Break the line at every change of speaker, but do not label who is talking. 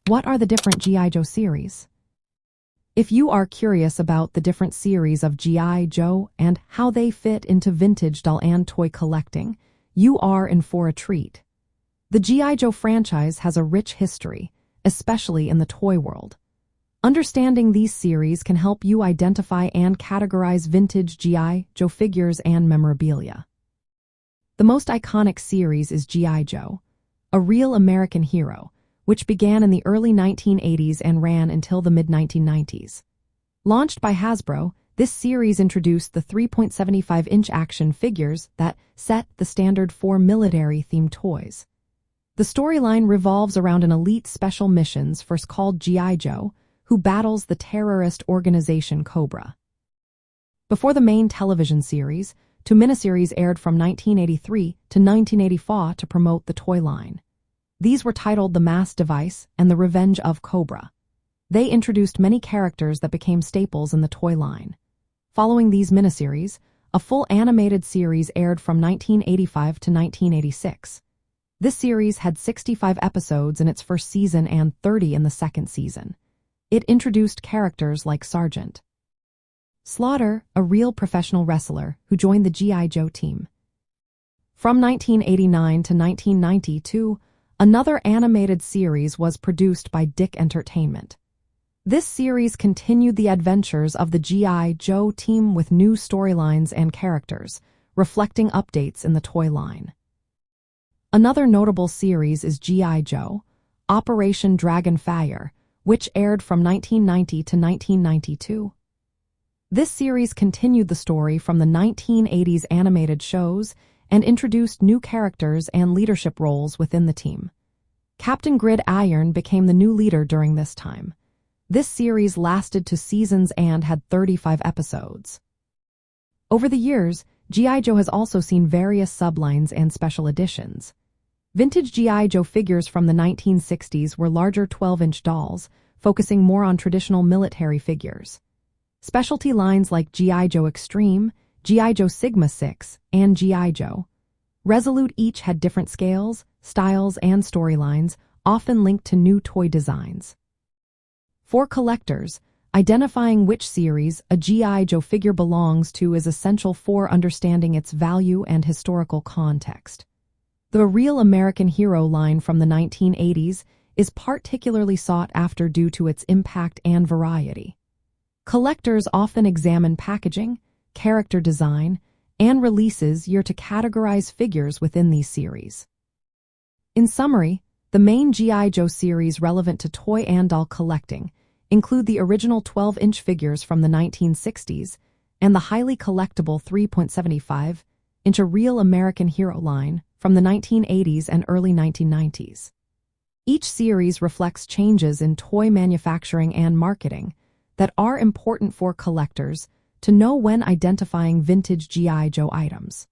What are the different G.I. Joe series? If you are curious about the different series of G.I. Joe and how they fit into vintage doll and toy collecting, you are in for a treat. The G.I. Joe franchise has a rich history, especially in the toy world. Understanding these series can help you identify and categorize vintage G.I. Joe figures and memorabilia. The most iconic series is G.I. Joe, a real American hero, which began in the early 1980s and ran until the mid-1990s. Launched by Hasbro, this series introduced the 3.75-inch action figures that set the standard for military-themed toys. The storyline revolves around an elite special missions force called G.I. Joe, who battles the terrorist organization Cobra. Before the main television series, two miniseries aired from 1983 to 1984 to promote the toy line. These were titled The Mass Device and The Revenge of Cobra. They introduced many characters that became staples in the toy line. Following these miniseries, a full animated series aired from 1985 to 1986. This series had 65 episodes in its first season and 30 in the second season. It introduced characters like Sergeant Slaughter, a real professional wrestler who joined the G.I. Joe team. From 1989 to 1992, another animated series was produced by Dick Entertainment. This series continued the adventures of the G.I. Joe team with new storylines and characters, reflecting updates in the toy line. Another notable series is G.I. Joe, Operation Dragonfire, which aired from 1990 to 1992. This series continued the story from the 1980s animated shows and introduced new characters and leadership roles within the team. Captain Gridiron became the new leader during this time. This series lasted 2 seasons and had 35 episodes. Over the years, G.I. Joe has also seen various sublines and special editions. Vintage G.I. Joe figures from the 1960s were larger 12-inch dolls, focusing more on traditional military figures. Specialty lines like G.I. Joe Extreme, G.I. Joe Sigma 6, and G.I. Joe Resolute each had different scales, styles, and storylines, often linked to new toy designs. For collectors, identifying which series a G.I. Joe figure belongs to is essential for understanding its value and historical context. The Real American Hero line from the 1980s is particularly sought after due to its impact and variety. Collectors often examine packaging, character design, and releases year to categorize figures within these series. In summary, the main G.I. Joe series relevant to toy and doll collecting include the original 12-inch figures from the 1960s and the highly collectible 3.75-inch Real American Hero line from the 1980s and early 1990s. Each series reflects changes in toy manufacturing and marketing that are important for collectors to know when identifying vintage G.I. Joe items.